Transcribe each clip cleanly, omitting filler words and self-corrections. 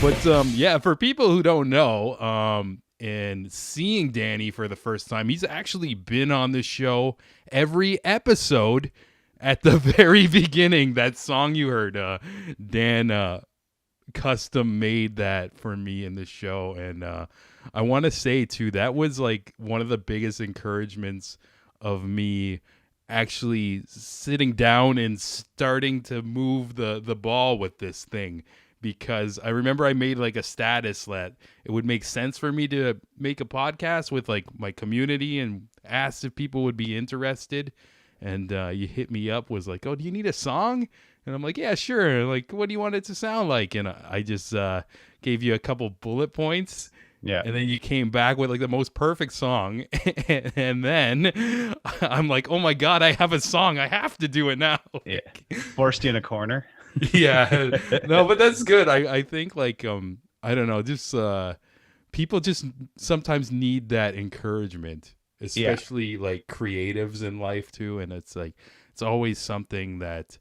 But yeah, for people who don't know, and seeing Danny for the first time, he's actually been on the show every episode at the very beginning. That song you heard, Dan custom made that for me in the show. And I want to say too, that was like one of the biggest encouragements of me actually sitting down and starting to move the ball with this thing, because I remember I made like a status that it would make sense for me to make a podcast with like my community and asked if people would be interested. And you hit me up, was like, oh, do you need a song? And I'm like, yeah, sure. Like, what do you want it to sound like? And I just gave you a couple bullet points. Yeah. And then you came back with like the most perfect song. And then I'm like, oh my God, I have a song. I have to do it now. Yeah. Forced you in a corner. Yeah. No, but that's good. I think like, I don't know, just people just sometimes need that encouragement, especially like creatives in life too. And it's like, it's always something that,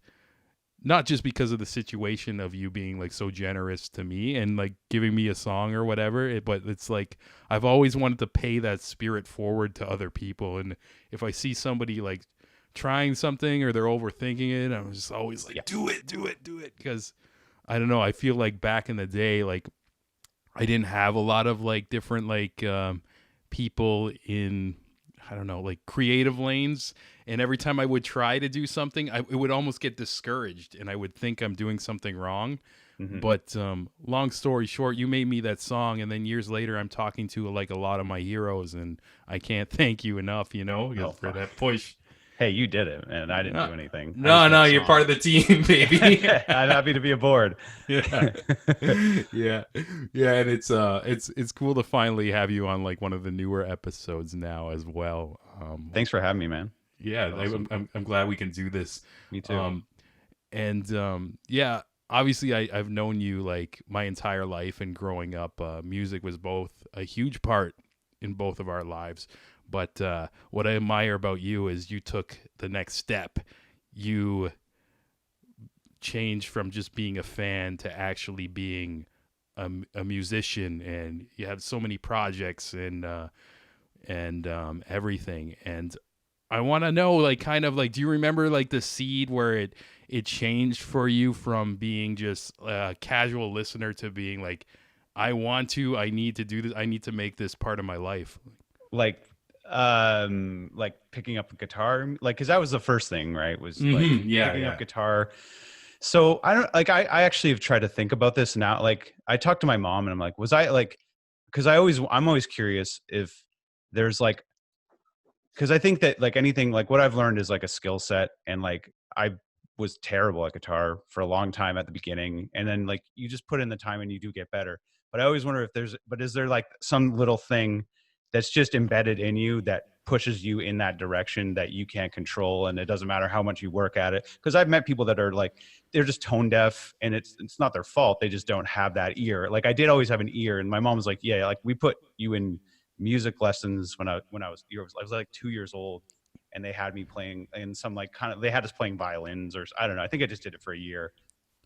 not just because of the situation of you being like so generous to me and like giving me a song or whatever, but it's like I've always wanted to pay that spirit forward to other people. And if I see somebody like trying something or they're overthinking it, I'm just always like, do it. Because I don't know, I feel like back in the day, like I didn't have a lot of like different like people in, I don't know, like creative lanes. And every time I would try to do something, it would almost get discouraged and I would think I'm doing something wrong. Mm-hmm. But long story short, you made me that song. And then years later, I'm talking to like a lot of my heroes, and I can't thank you enough, you know, for that push. Hey, you did it, and I didn't do anything. No, you're part of the team, baby. I'm happy to be aboard. Yeah. Yeah. And it's cool to finally have you on like one of the newer episodes now as well. Thanks for having me, man. Yeah, awesome. I'm glad we can do this. Me too. Yeah, obviously I've known you like my entire life, and growing up, music was both a huge part in both of our lives. But what I admire about you is you took the next step. You changed from just being a fan to actually being a musician, and you have so many projects and everything. And I want to know, like, kind of like, do you remember like the seed where it changed for you from being just a casual listener to being like, I need to do this. I need to make this part of my life. Like picking up a guitar, like, cause that was the first thing, right? Was like picking up guitar. So I actually have tried to think about this now. Like I talked to my mom and I'm like, was I like, cause I'm always curious if there's like, cause I think that like anything, like what I've learned is like a skill set, and like I was terrible at guitar for a long time at the beginning. And then like, you just put in the time and you do get better. But I always wonder is there like some little thing that's just embedded in you that pushes you in that direction that you can't control, and it doesn't matter how much you work at it? Because I've met people that are like, they're just tone deaf, and it's not their fault. They just don't have that ear. Like I did always have an ear, and my mom was like, yeah, like we put you in music lessons when I was like 2 years old, and they had me playing in some like they had us playing violins, or I don't know. I think I just did it for a year,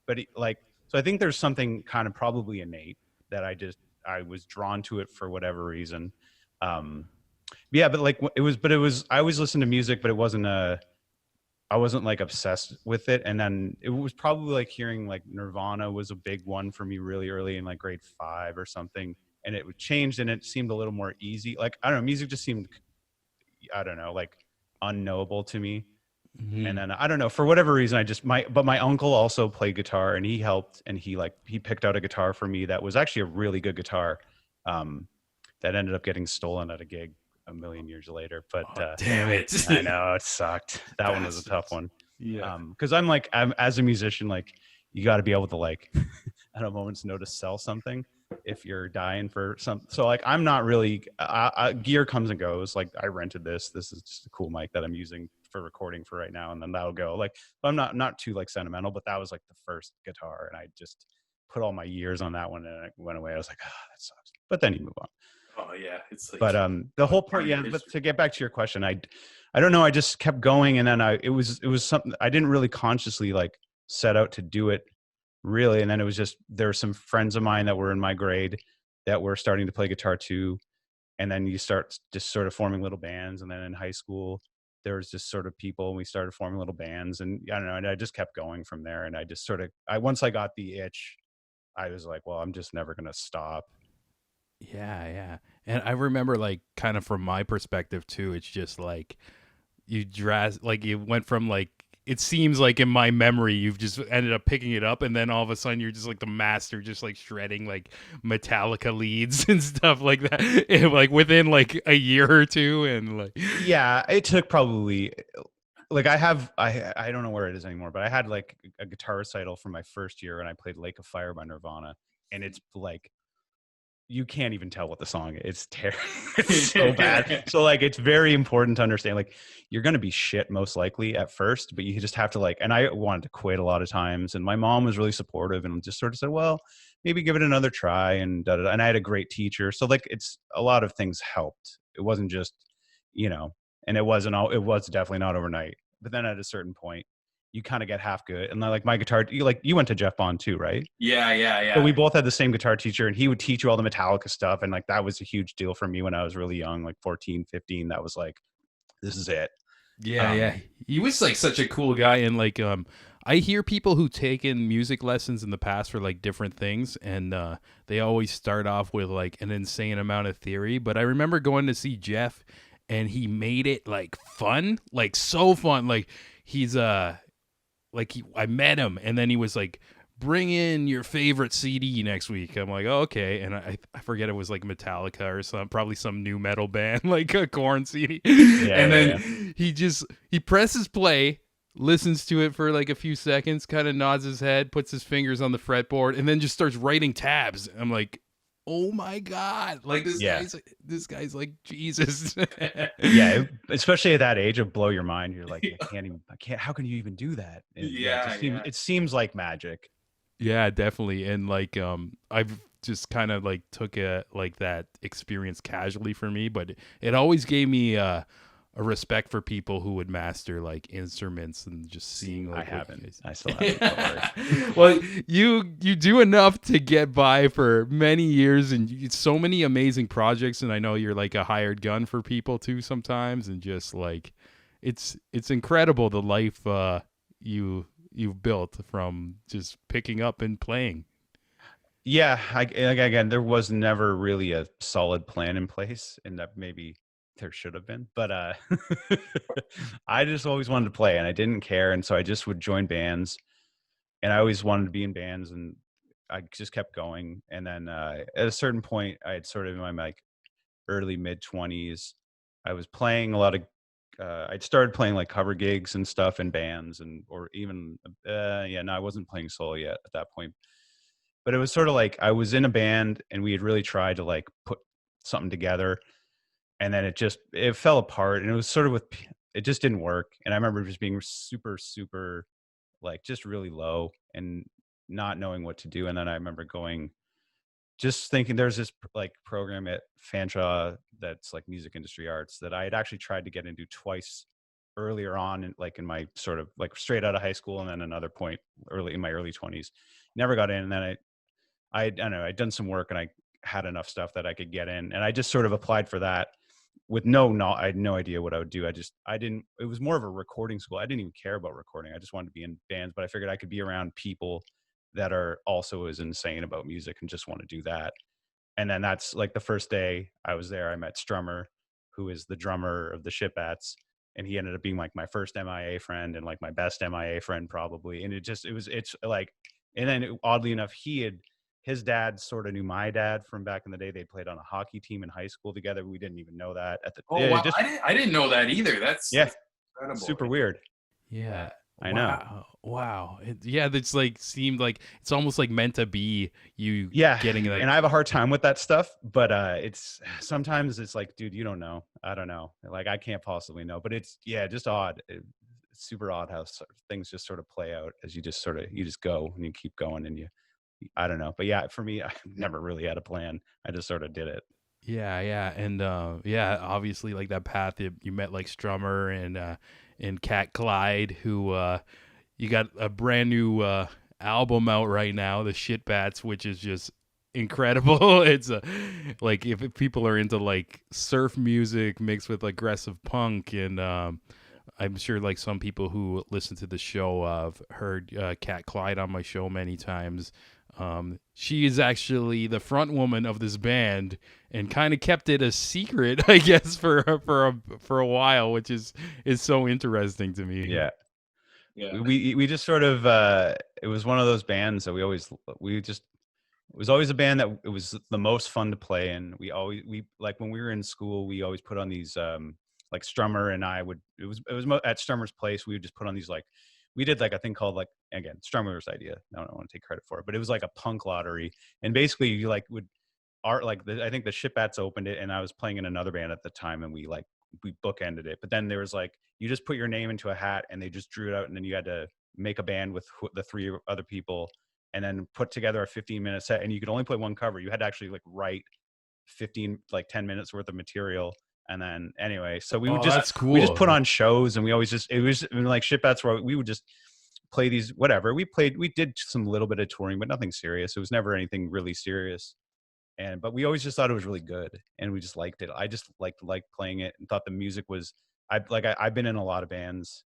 but so I think there's something kind of probably innate that I was drawn to it for whatever reason. Yeah, but like it was I always listened to music, but I wasn't like obsessed with it. And then it was probably like hearing like Nirvana was a big one for me really early in like grade 5 or something, and it changed and it seemed a little more easy. Like I don't know, music just seemed, I don't know, like unknowable to me. Mm-hmm. And then I don't know, for whatever reason, but my uncle also played guitar, and he helped, and he picked out a guitar for me that was actually a really good guitar. That ended up getting stolen at a gig a million years later. But damn it. I know, it sucked. That one was a tough one. Yeah. Cause I'm as a musician, like you got to be able to like at a moment's notice sell something if you're dying for something. So like, I'm not really, gear comes and goes. Like I rented this is just a cool mic that I'm using for recording for right now. And then that'll go. Like, I'm not too like sentimental, but that was like the first guitar. And I just put all my years on that one, and it went away. I was like, that sucks. But then you move on. Oh yeah, it's like, but the whole point, yeah. But to get back to your question, I don't know. I just kept going, and then it was something I didn't really consciously like set out to do it really. And then it was just, there were some friends of mine that were in my grade that were starting to play guitar too. And then you start just sort of forming little bands. And then in high school, there was just sort of people, and we started forming little bands, and I don't know. And I just kept going from there. And I just sort of, once I got the itch, I was like, well, I'm just never going to stop. Yeah. And I remember, like, kind of from my perspective too, it's just like you went from, like, it seems like in my memory you've just ended up picking it up, and then all of a sudden you're just like the master, just like shredding like Metallica leads and stuff like that, and, like, within like a year or two. And like, yeah, it took probably, like, I don't know where it is anymore, but I had like a guitar recital from my first year, and I played Lake of Fire by Nirvana, and it's like, you can't even tell what the song is. It's terrible. It's so bad. So like, it's very important to understand, like, you're going to be shit most likely at first, but you just have to, like, and I wanted to quit a lot of times, and my mom was really supportive and just sort of said, well, maybe give it another try, and da, da, da. And I had a great teacher. So like, it's a lot of things helped. It wasn't just, you know, and it was definitely not overnight, but then at a certain point you kind of get half good. And like my guitar, you went to Jeff Bond too, right? Yeah. So we both had the same guitar teacher, and he would teach you all the Metallica stuff. And like, that was a huge deal for me when I was really young, like 14, 15. That was like, this is it. yeah. He was like such a cool guy. And like, I hear people who taken music lessons in the past for like different things, and they always start off with like an insane amount of theory. But I remember going to see Jeff, and he made it like fun, like so fun. Like, he's I met him, and then he was like, bring in your favorite CD next week. I'm like, oh, okay. And I forget, it was like Metallica or probably some new metal band, like a Korn CD. And then he presses play, listens to it for like a few seconds, kind of nods his head, puts his fingers on the fretboard, and then just starts writing tabs. I'm like, oh my God. Like, this guy's like Jesus. Yeah. Especially at that age, of blow your mind. You're like, I can't, how can you even do that? And it seems like magic. Yeah, definitely. And like, I've just kind of like took that experience casually for me, but it always gave me a respect for people who would master like instruments, and just seeing like, I still haven't. Well, you do enough to get by for many years, and so many amazing projects. And I know you're like a hired gun for people too sometimes, and just like, it's incredible the life you've built from just picking up and playing. Yeah, again, there was never really a solid plan in place, and that maybe there should have been, but I just always wanted to play, and I didn't care, and so I just would join bands, and I always wanted to be in bands, and I just kept going. And then at a certain point, I had sort of in my like early mid 20s, I was playing a lot of I'd started playing like cover gigs and stuff in bands, or even no, I wasn't playing solo yet at that point. But it was sort of like, I was in a band, and we had really tried to like put something together, and then it fell apart, and it was sort of it just didn't work. And I remember just being super, super, like, just really low and not knowing what to do. And then I remember just thinking, there's this like program at Fanshawe that's like music industry arts that I had actually tried to get into twice earlier on, in my sort of like straight out of high school, and then another point in my early 20s. Never got in. And then I don't know, I'd done some work, and I had enough stuff that I could get in, and I just sort of applied for that with I had no idea what I would do. It was more of a recording school. I didn't even care about recording. I just wanted to be in bands, but I figured I could be around people that are also as insane about music and just want to do that. And then that's like the first day I was there, I met Strummer, who is the drummer of the Shitbats. And he ended up being like my first MIA friend, and like my best MIA friend probably. And it's like, and then oddly enough, his dad sort of knew my dad from back in the day. They played on a hockey team in high school together. We didn't even know that at the. Oh wow! I didn't know that either. That's incredible. Super weird. Yeah, I know. Wow. That's like seemed like it's almost like meant to be you. Yeah, getting like, and I have a hard time with that stuff. But sometimes it's like, dude, you don't know. I don't know. Like, I can't possibly know. But it's just odd. It's super odd how things just sort of play out as you just go, and you keep going, and I don't know. But yeah, for me, I never really had a plan. I just sort of did it. Yeah. And obviously like that path, you met like Strummer and Cat Clyde, who you got a brand new album out right now, the Shitbats, which is just incredible. It's like if people are into like surf music mixed with aggressive punk, and I'm sure like some people who listen to the show have heard Kat Clyde on my show many times. She is actually the front woman of this band and kind of kept it a secret, I guess, for a while, which is so interesting to me. Yeah. We just sort of it was one of those bands that it was always a band that it was the most fun to play in. We like when we were in school, we always put on these like Strummer and I would at Strummer's place, we would just put on these like we did like a thing called like, again, Strummer's idea. I don't want to take credit for it, but it was like a punk lottery, and basically you like would art like I think the Shitbats opened it, and I was playing in another band at the time, and we bookended it. But then there was like you just put your name into a hat, and they just drew it out, and then you had to make a band with the 3 other people, and then put together a 15-minute set, and you could only play one cover. You had to actually like write 10 minutes worth of material. And then anyway, so we would that's cool. We just put on shows, and we always it was like Shitbats where we would just play these whatever. We did some little bit of touring, but nothing serious. It was never anything really serious. But we always just thought it was really good, and we just liked it. I just liked playing it, and thought the music was I've been in a lot of bands.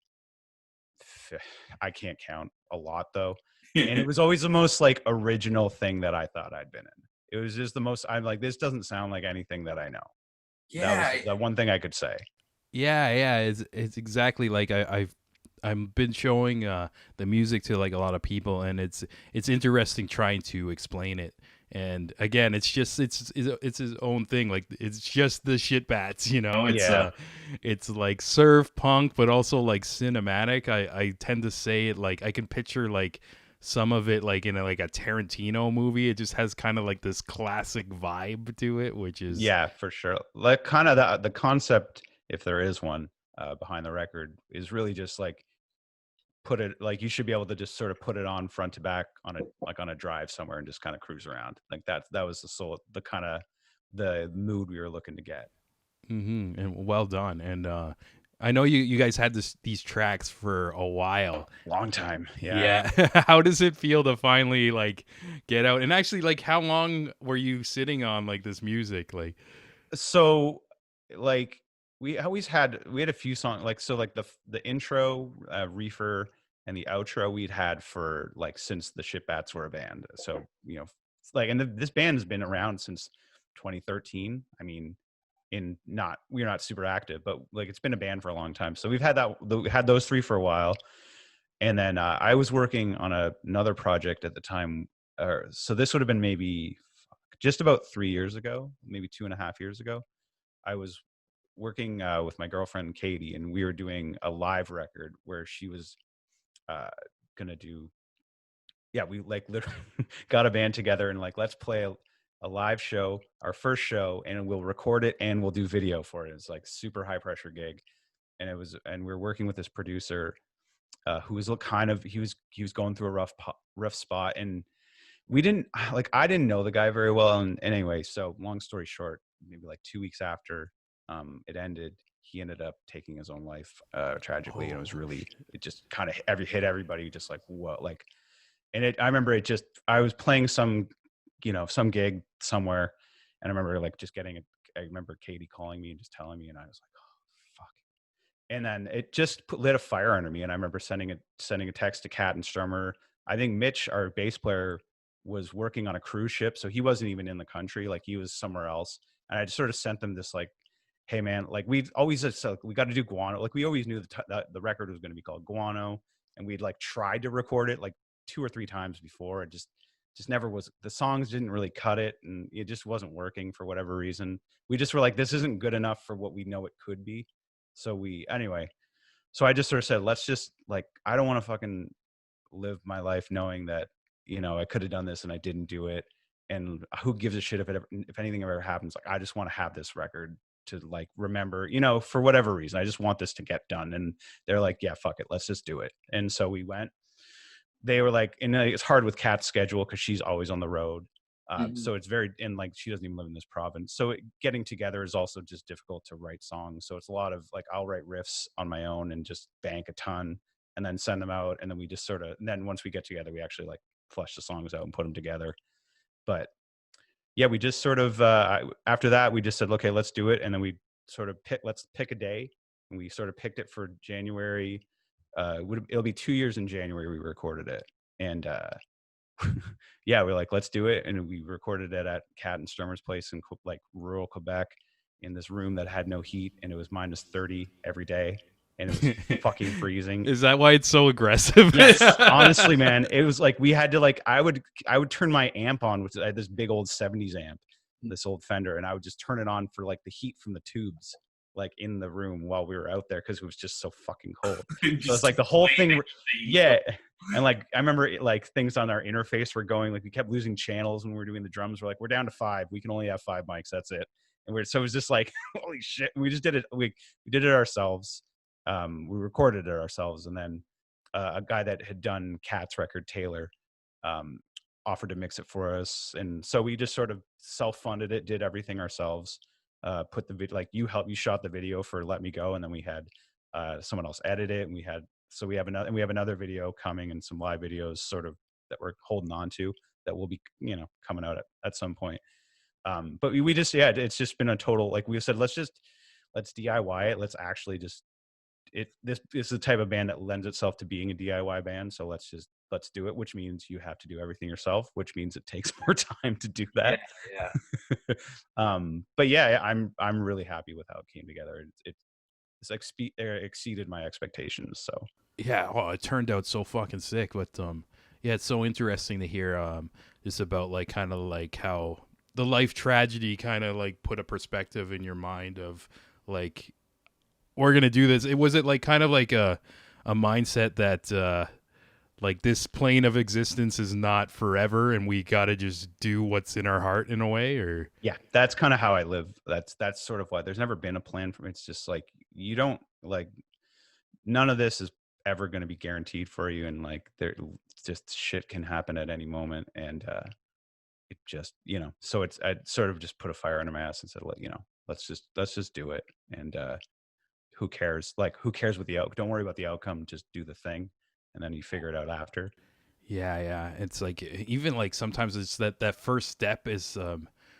I can't count a lot though. And it was always the most like original thing that I thought I'd been in. It was just the most, I'm like, this doesn't sound like anything that I know. Yeah. That was the one thing I could say. Yeah. It's exactly like I've been showing the music to like a lot of people, and it's interesting trying to explain it. And again, it's his own thing. Like it's just the Shitbats, you know. It's like surf punk, but also like cinematic. I tend to say it like I can picture like some of it like in like a Tarantino movie. It just has kind of like this classic vibe to it, which is for sure. Like kind of the concept, if there is one behind the record, is really just like put it like you should be able to just sort of put it on front to back on a drive somewhere and just kind of cruise around. Like that was the kind of the mood we were looking to get. Mm-hmm. And well done. And I know you guys had these tracks for a while. Long time. Yeah. How does it feel to finally like get out? And actually, like, how long were you sitting on like this music? Like, so like we had a few songs, like, so like the intro, Reefer, and the outro we'd had for like since the Shitbats were a band. So, you know, like, and this band has been around since 2013. I mean, we're not super active, but like it's been a band for a long time. So we had those three for a while. And then I was working on another project at the time. So this would have been maybe just about 3 years ago, maybe 2.5 years ago. I was working with my girlfriend Katie, and we were doing a live record where she was gonna do. Yeah, we like literally got a band together and like, let's play a live show, our first show, and we'll record it and we'll do video for it. It's like super high pressure gig, and we're working with this producer who was he was going through a rough spot, and I didn't know the guy very well, and anyway, so long story short, maybe like 2 weeks after it ended, he ended up taking his own life tragically. And it was really, it just kind of hit everybody just like, what, like, and I remember I was playing some gig somewhere, and I remember like just I remember Katie calling me and just telling me, and I was like, oh fuck. And then it just lit a fire under me, and I remember sending a text to Kat and Strummer. I think Mitch, our bass player, was working on a cruise ship, so he wasn't even in the country, like he was somewhere else. And I just sort of sent them this like, hey man, like we always just like, we got to do Guano. Like we always knew the record was going to be called Guano, and we'd like tried to record it like 2 or 3 times before. It just never was. The songs didn't really cut it, and it just wasn't working for whatever reason. We just were like, this isn't good enough for what we know it could be. So so I just sort of said, let's just like, I don't want to fucking live my life knowing that, I could have done this and I didn't do it. And who gives a shit if anything ever happens? Like, I just want to have this record to like remember, for whatever reason. I just want this to get done. And they're like, yeah, fuck it, let's just do it. And so we went. They were like, and it's hard with Kat's schedule because she's always on the road. So it's and like, she doesn't even live in this province. So getting together is also just difficult to write songs. So it's a lot of like, I'll write riffs on my own and just bank a ton. and then send them out. And then we just sort of, and then once we get together, we actually like flesh the songs out and put them together. But yeah, we just sort of, after that, we just said, okay, let's do it. And then we sort of let's pick a day. And we sort of picked it for January. It'll be 2 years in January we recorded it. And yeah, we're like, let's do it. And we recorded it at Cat and Sturmer's place in like rural Quebec in this room that had no heat. And it was -30 every day. And it was fucking freezing. Is that why it's so aggressive? Yes, honestly, man. It was like we had to like I would turn my amp on, which I had this big old 70s amp, this old Fender, and I would just turn it on for like the heat from the tubes, like in the room while we were out there because it was just so fucking cold. So it's like the whole thing, yeah. And like I remember like things on our interface were going like we kept losing channels when we were doing the drums. We're like, we're down to 5. We can only have 5 mics. That's it. And so it was just like holy shit. And we just did it. We did it ourselves. We recorded it ourselves, and then a guy that had done Cat's record, Taylor, offered to mix it for us, and so we just sort of self-funded it, did everything ourselves. Put the video, like you shot the video for Let Me Go, and then we had someone else edit it, and we have another video coming and some live videos sort of that we're holding on to that will be coming out at some point. But we just it's just been a total, like we said, let's DIY it. Let's actually just this is the type of band that lends itself to being a DIY band. So let's do it, which means you have to do everything yourself, which means it takes more time to do that. Yeah. But yeah, I'm really happy with how it came together. It's exceeded my expectations. So yeah, it turned out so fucking sick. But yeah, it's so interesting to hear just about like kind of like how the life tragedy kind of like put a perspective in your mind of like, we're gonna do this. Was it like kind of like a mindset that like this plane of existence is not forever and we gotta just do what's in our heart in a way? Or yeah, that's kind of how I live. That's sort of why there's never been a plan for me. It's just like you don't like none of this is ever going to be guaranteed for you, and like there just shit can happen at any moment, and it just so I sort of just put a fire under my ass and said, let's just do it. And who cares? Like, who cares what the outcome? Don't worry about the outcome. Just do the thing, and then you figure it out after. Yeah. It's like even like sometimes it's that first step is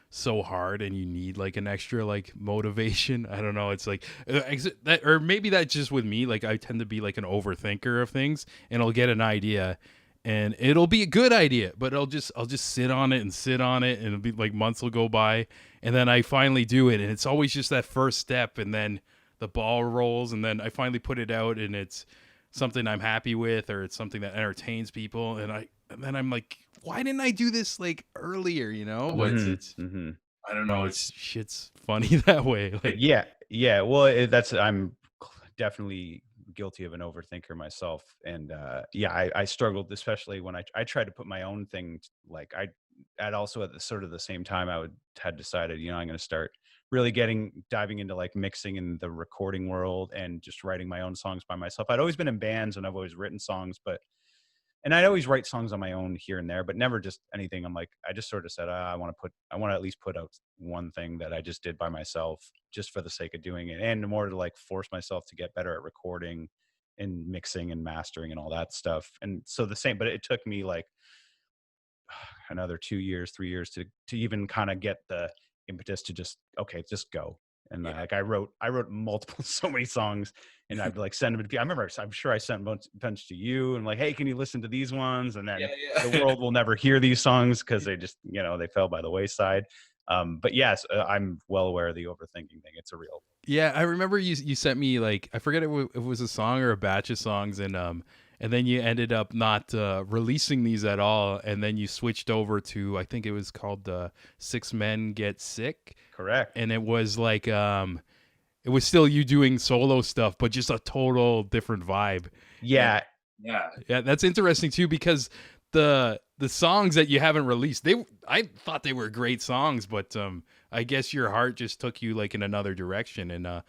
so hard, and you need like an extra like motivation. I don't know. It's like that, or maybe that's just with me. Like I tend to be like an overthinker of things, and I'll get an idea, and it'll be a good idea, but I'll just sit on it, and it'll be like months will go by, and then I finally do it, and it's always just that first step, and then the ball rolls, and then I finally put it out, and it's something I'm happy with, or it's something that entertains people, and then I'm like, why didn't I do this like earlier? But it's I don't know, it's shit's funny that way. Like yeah. Well, I'm definitely guilty of an overthinker myself, and I struggled, especially when I tried to put my own thing. Like I'd also at the same time had decided I'm going to start really diving into like mixing in the recording world and just writing my own songs by myself. I'd always been in bands and I've always written songs, and I'd always write songs on my own here and there, but never just anything. I'm like, I just sort of said, I want to at least put out one thing that I just did by myself, just for the sake of doing it, and more to like force myself to get better at recording and mixing and mastering and all that stuff. And so but it took me like another 2 years, 3 years to even kind of get the impetus to just go. And like I wrote so many songs, and I'd like send them to. I'm sure I sent a bunch to you, and like, hey, can you listen to these ones? And then the world will never hear these songs because they just they fell by the wayside. But yes, I'm well aware of the overthinking thing. It's a real. Yeah, I remember you sent me like, I forget if it was a song or a batch of songs, and then you ended up not releasing these at all, and then you switched over to, I think it was called Six Men Get Sick. Correct. And it was like it was still you doing solo stuff, but just a total different vibe. Yeah. Yeah, that's interesting too, because the songs that you haven't released, I thought they were great songs, but I guess your heart just took you like in another direction. And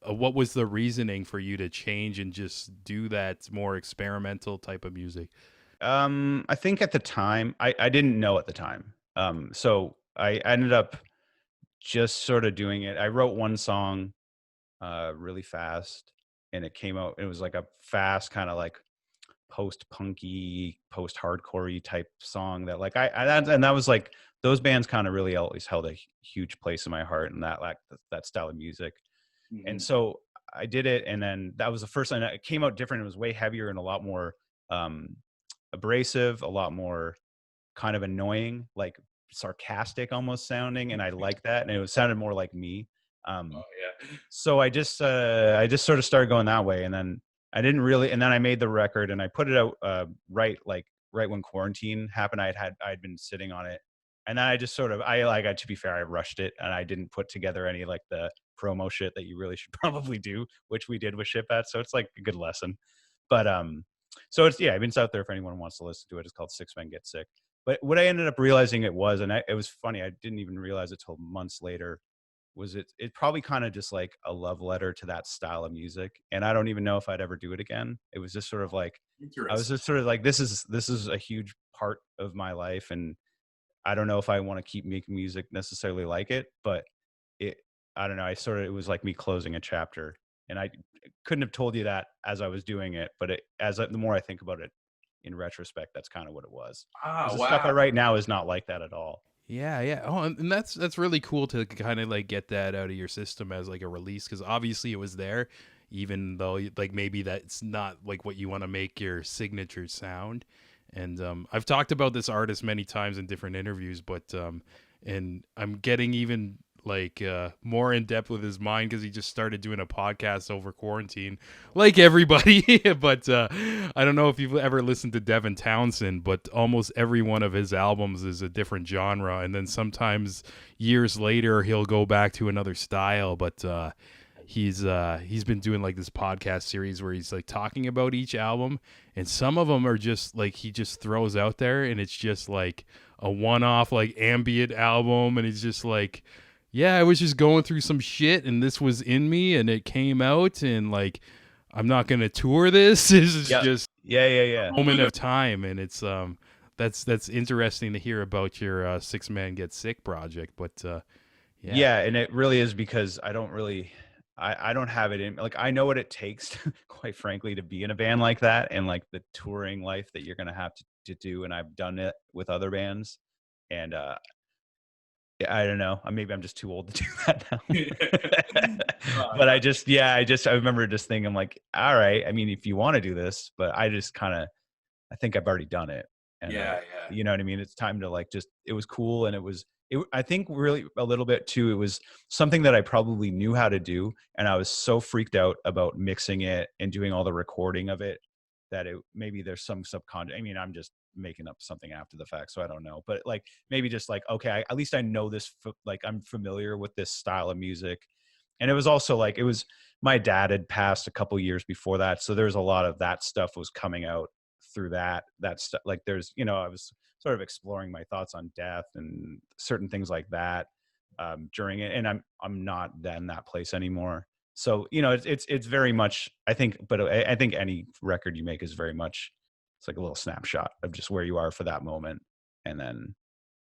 what was the reasoning for you to change and just do that more experimental type of music? I think at the time, I didn't know at the time. So I ended up just sort of doing it. I wrote one song really fast, and it came out. It was like a fast kind of like post-punky, post-hardcore-y type song that like and that was like, those bands kind of really always held a huge place in my heart, and that like that style of music. Mm-hmm. And so I did it, and then that was the first time it came out different. It was way heavier and a lot more abrasive, a lot more kind of annoying, like sarcastic almost sounding, and I like that, and it sounded more like me. So I just sort of started going that way, and then I didn't really, and then I made the record and I put it out right when quarantine happened. I'd been sitting on it, and then I just sort of to be fair, I rushed it and I didn't put together any like the promo shit that you really should probably do, which we did with Shitbats. So it's like a good lesson. But so it's I mean, it's out there if anyone wants to listen to it. It's called Six Men Get Sick. But what I ended up realizing it was, and it was funny, I didn't even realize it till months later, was it probably kind of just like a love letter to that style of music. And I don't even know if I'd ever do it again. It was just sort of like, I was just sort of like, this is a huge part of my life. And I don't know if I want to keep making music necessarily like it, but I don't know. It was like me closing a chapter, and I couldn't have told you that as I was doing it, but the more I think about it in retrospect, that's kind of what it was. The stuff I write now is not like that at all. Yeah. Oh, and that's really cool to kind of like get that out of your system as like a release, because obviously it was there, even though like maybe that's not like what you want to make your signature sound. And I've talked about this artist many times in different interviews, but and I'm getting even like more in depth with his mind because he just started doing a podcast over quarantine, like everybody. But I don't know if you've ever listened to Devin Townsend, but almost every one of his albums is a different genre, and then sometimes years later he'll go back to another style. But he's been doing like this podcast series where he's like talking about each album, and some of them are just like he just throws out there, and it's just like a one-off like ambient album, and he's just like, yeah, I was just going through some shit and this was in me and it came out, and like, I'm not going to tour this. This is just a moment of time. And it's, that's interesting to hear about your Six Man Get Sick project. But yeah. And it really is, because I don't have it in, like, I know what it takes quite frankly to be in a band like that, and like the touring life that you're going to have to do. And I've done it with other bands, and I don't know. Maybe I'm just too old to do that now. But I remember just thinking, I'm like, all right. I mean, if you want to do this, but I think I've already done it. And you know what I mean? It's time to like, it was cool. And I think really a little bit too, it was something that I probably knew how to do. And I was so freaked out about mixing it and doing all the recording of it that maybe there's some subconscious. I mean, I'm just making up something after the fact, so I don't know, but like maybe just like, okay, at least I know this, like I'm familiar with this style of music. And it was also like, my dad had passed a couple years before that, so there's a lot of that stuff was coming out through that stuff. Like there's, I was sort of exploring my thoughts on death and certain things like that during it, and I'm not in that place anymore. So it's very much, I think, but I think any record you make is very much, it's like a little snapshot of just where you are for that moment. And then,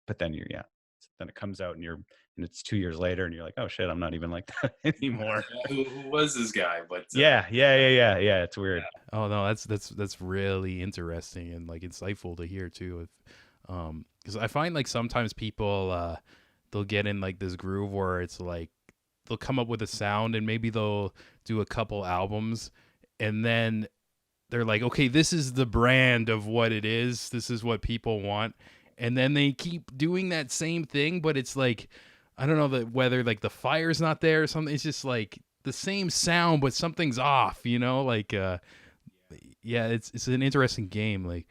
but then then it comes out and it's 2 years later and you're like, oh shit, I'm not even like that anymore. Who was this guy? But yeah. It's weird. Yeah. Oh no, that's really interesting and like insightful to hear too. Because I find like sometimes people they'll get in like this groove where it's like they'll come up with a sound and maybe they'll do a couple albums and then they're like, okay, this is the brand of what it is. This is what people want. And then they keep doing that same thing, but it's like, I don't know whether like the fire's not there or something. It's just like the same sound, but something's off, like, it's an interesting game. Like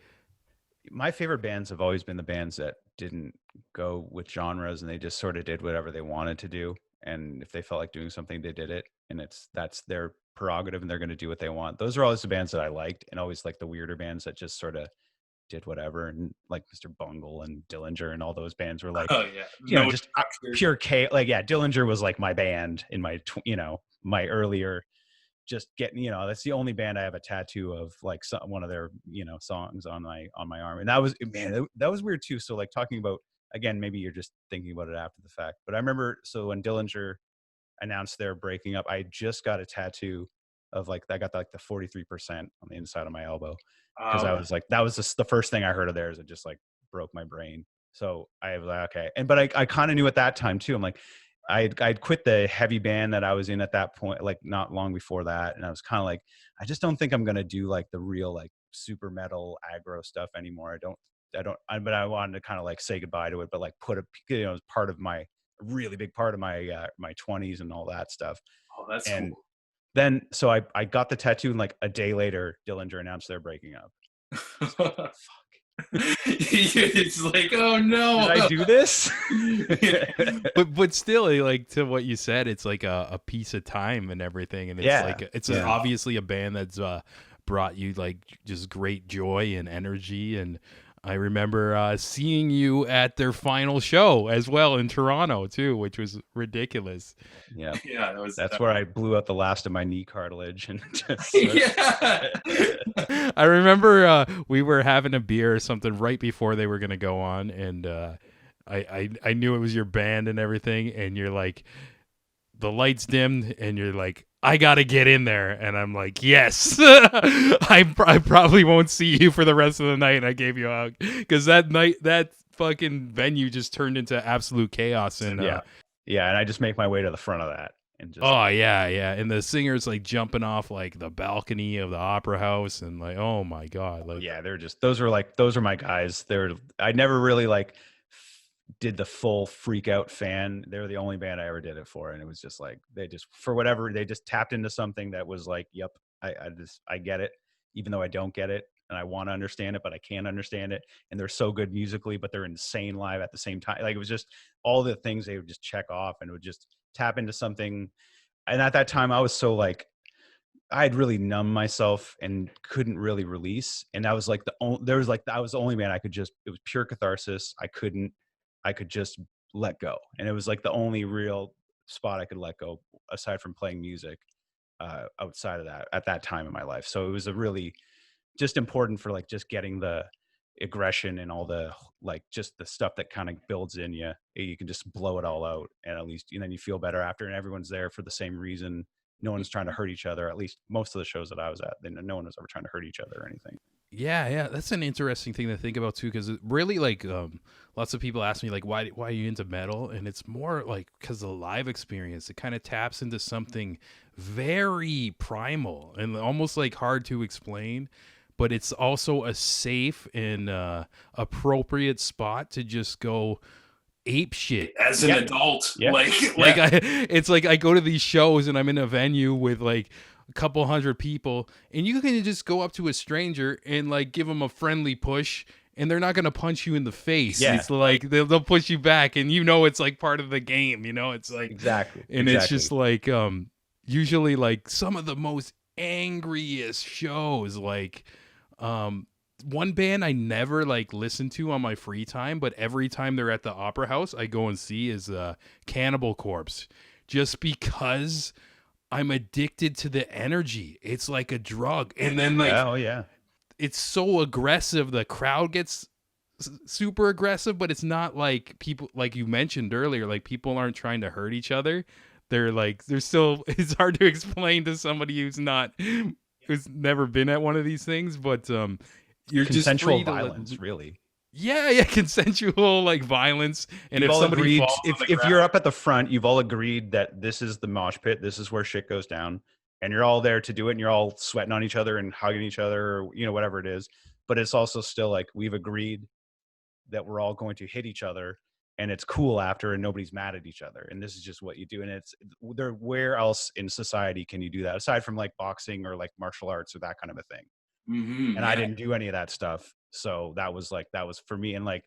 my favorite bands have always been the bands that didn't go with genres and they just sort of did whatever they wanted to do. And if they felt like doing something, they did it. And that's their prerogative and they're going to do what they want. Those are always the bands that I liked, and always like the weirder bands that just sort of did whatever. And like Mr. Bungle and Dillinger and all those bands were like, just pure K. Like, yeah, Dillinger was like my band in my, my earlier, just getting, that's the only band I have a tattoo of, like one of their, songs on my arm. And that was, man, that was weird too. So like talking about, again, maybe you're just thinking about it after the fact, but I remember, so when Dillinger announced they're breaking up, I just got a tattoo of like, I got like the 43% on the inside of my elbow. Cause I was like, that was just the first thing I heard of theirs. It just like broke my brain. So I was like, okay. But I kind of knew at that time too. I'm like, I'd quit the heavy band that I was in at that point, like not long before that. And I was kind of like, I just don't think I'm going to do like the real, like super metal aggro stuff anymore. But I wanted to kind of like say goodbye to it, but like put as part of my really big part of my, my 20s and all that stuff. Oh, that's and cool. Then, so I got the tattoo, and like a day later, Dillinger announced they're breaking up. Fuck. It's like, oh no, did I do this? but still, like, to what you said, it's like a piece of time and everything, and it's like it's obviously a band that's brought you like just great joy and energy. And I remember seeing you at their final show as well in Toronto too, which was ridiculous. Yeah, that's where I blew out the last of my knee cartilage and just I remember we were having a beer or something right before they were gonna go on, and I knew it was your band and everything, and you're like, the lights dimmed, and you're like, I gotta get in there, and I'm like, yes. I probably won't see you for the rest of the night. And I gave you a hug because that night, that fucking venue just turned into absolute chaos. And and I just make my way to the front of that. And just, and the singer's like jumping off like the balcony of the opera house, and like, oh my god, like, they're just those are my guys. I never really like did the full freak out fan. They were the only band I ever did it for, and it was just like they just tapped into something that was like, yep, I get it, even though I don't get it, and I want to understand it, but I can't understand it. And they're so good musically, but they're insane live at the same time. Like, it was just all the things they would just check off, and would just tap into something. And at that time, I was so like, I'd really numb myself and couldn't really release. And I was like I was the only man I could just, it was pure catharsis. I could just let go. And it was like the only real spot I could let go aside from playing music outside of that at that time in my life. So it was a really just important for like just getting the aggression and all the like just the stuff that kind of builds in you. You can just blow it all out, and at least then you feel better after, and everyone's there for the same reason. No one's trying to hurt each other. At least most of the shows that I was at, no one was ever trying to hurt each other or anything. Yeah, that's an interesting thing to think about too, because it really, like, lots of people ask me like, why are you into metal? And it's more like because the live experience, it kind of taps into something very primal and almost like hard to explain, but it's also a safe and appropriate spot to just go ape shit as an adult. It's like I go to these shows and I'm in a venue with like a couple hundred people, and you can just go up to a stranger and like give them a friendly push, and they're not gonna punch you in the face. It's like they'll push you back, and it's like part of the game. It's like exactly. It's just like usually like some of the most angriest shows, like one band I never like listen to on my free time, but every time they're at the opera house I go and see is Cannibal Corpse, just because I'm addicted to the energy. It's like a drug. And then like, it's so aggressive. The crowd gets super aggressive, but it's not like people, like you mentioned earlier, like people aren't trying to hurt each other. They're still, it's hard to explain to somebody who's never been at one of these things, but you're consensual just violence, really. Yeah, consensual like violence. And you've if somebody agreed, if you're up at the front, you've all agreed that this is the mosh pit, this is where shit goes down, and you're all there to do it, and you're all sweating on each other and hugging each other, or whatever it is. But it's also still like, we've agreed that we're all going to hit each other, and it's cool after, and nobody's mad at each other, and this is just what you do. And it's there. Where else in society can you do that aside from like boxing or like martial arts or that kind of a thing? And I didn't do any of that stuff. So that was for me. And like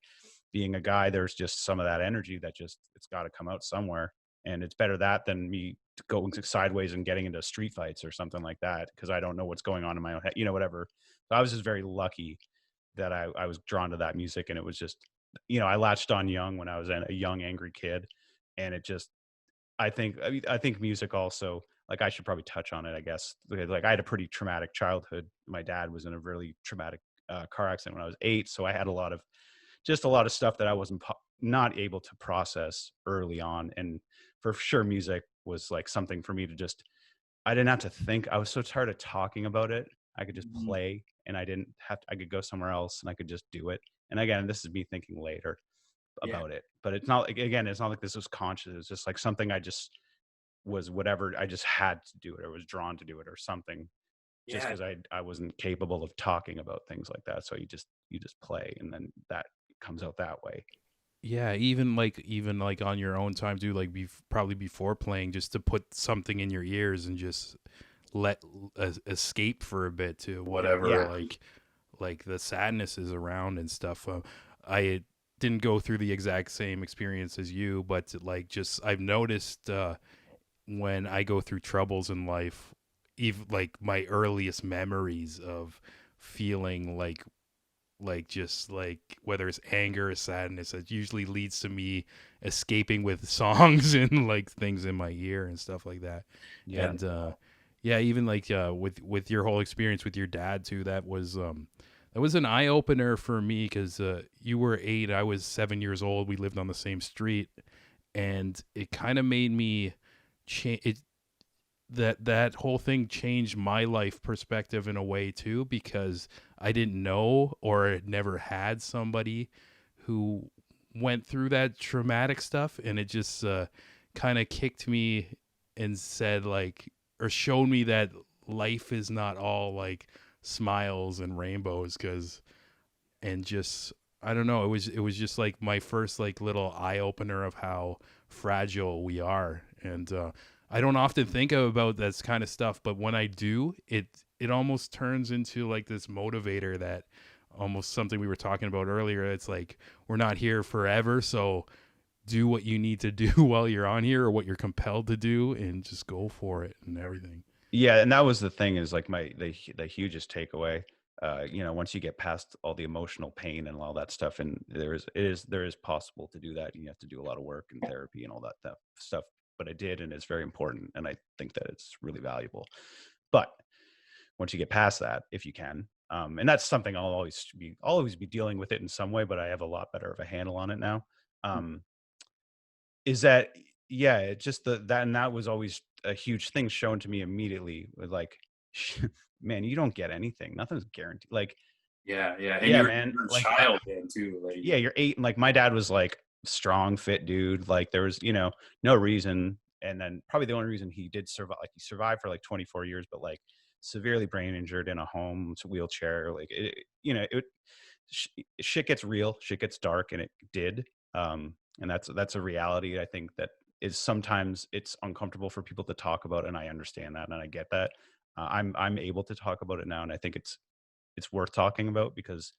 being a guy, there's just some of that energy that just, it's got to come out somewhere. And it's better that than me going sideways and getting into street fights or something like that, because I don't know what's going on in my own head, whatever. So I was just very lucky that I was drawn to that music. And it was just, I latched on young when I was a young, angry kid. And it just, I think music also, like, I should probably touch on it, I guess. Like, I had a pretty traumatic childhood. My dad was in a really traumatic car accident when I was 8. So I had a lot of stuff that I wasn't not able to process early on. And for sure, music was like something for me to just I didn't have to think. I was so tired of talking about it. I could just play, and I didn't have to, I could go somewhere else and I could just do it. And again, this is me thinking later about it, but it's not like, again, it's not like this was conscious. It's just like something I just was, whatever, I just had to do it or was drawn to do it or something, just because I wasn't capable of talking about things like that. So you just play, and then that comes out that way. Yeah, even like on your own time too, like probably before playing, just to put something in your ears and just let escape for a bit to whatever like the sadness is around and stuff. I didn't go through the exact same experience as you, but like just I've noticed when I go through troubles in life, even like my earliest memories of feeling like just like whether it's anger or sadness, it usually leads to me escaping with songs and like things in my ear and stuff like that. And yeah, even like with your whole experience with your dad too, that was an eye opener for me, because you were 8, I was 7 years old, we lived on the same street, and it kind of made me change it. That whole thing changed my life perspective in a way too, because I didn't know or never had somebody who went through that traumatic stuff, and it just kind of kicked me and said like, or showed me that life is not all like smiles and rainbows, cuz and just I don't know, it was just like my first like little eye opener of how fragile we are. And I don't often think about this kind of stuff, but when I do, it almost turns into like this motivator, that almost something we were talking about earlier. It's like we're not here forever, so do what you need to do while you're on here, or what you're compelled to do, and just go for it and everything. Yeah, and that was the thing, is like the hugest takeaway. Once you get past all the emotional pain and all that stuff, and there is possible to do that, and you have to do a lot of work and therapy and all that stuff. But I did, and it's very important, and I think that it's really valuable. But once you get past that, if you can, and that's something I'll always be dealing with it in some way, but I have a lot better of a handle on it now. Um, is that yeah, it just that, and that was always a huge thing shown to me immediately, with like, man, you don't get anything, nothing's guaranteed, like, and yeah, you're man, a like, child then too, like yeah, you're 8, and like my dad was like strong, fit dude, like there was, no reason. And then probably the only reason he did survive, like he survived for like 24 years, but like severely brain injured in a home, wheelchair, like sh- shit gets real, shit gets dark, and it did. And that's a reality, I think, that is sometimes it's uncomfortable for people to talk about, and I understand that, and I get that. I'm able to talk about it now, and I think it's worth talking about, because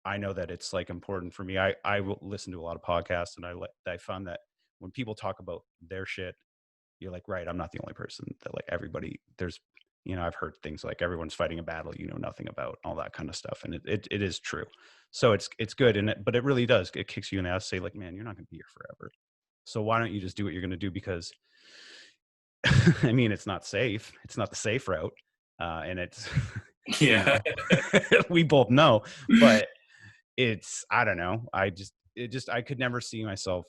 I know that it's like important for me. I will listen to a lot of podcasts, and I found that when people talk about their shit, you're like, right, I'm not the only person, that like everybody, there's, I've heard things like everyone's fighting a battle you know nothing about, all that kind of stuff. And it is true. So it's good. But it really does, it kicks you in the ass, say like, man, you're not going to be here forever. So why don't you just do what you're going to do? Because I mean, it's not safe. It's not the safe route. And it's, yeah. We both know, but it's, I don't know. I could never see myself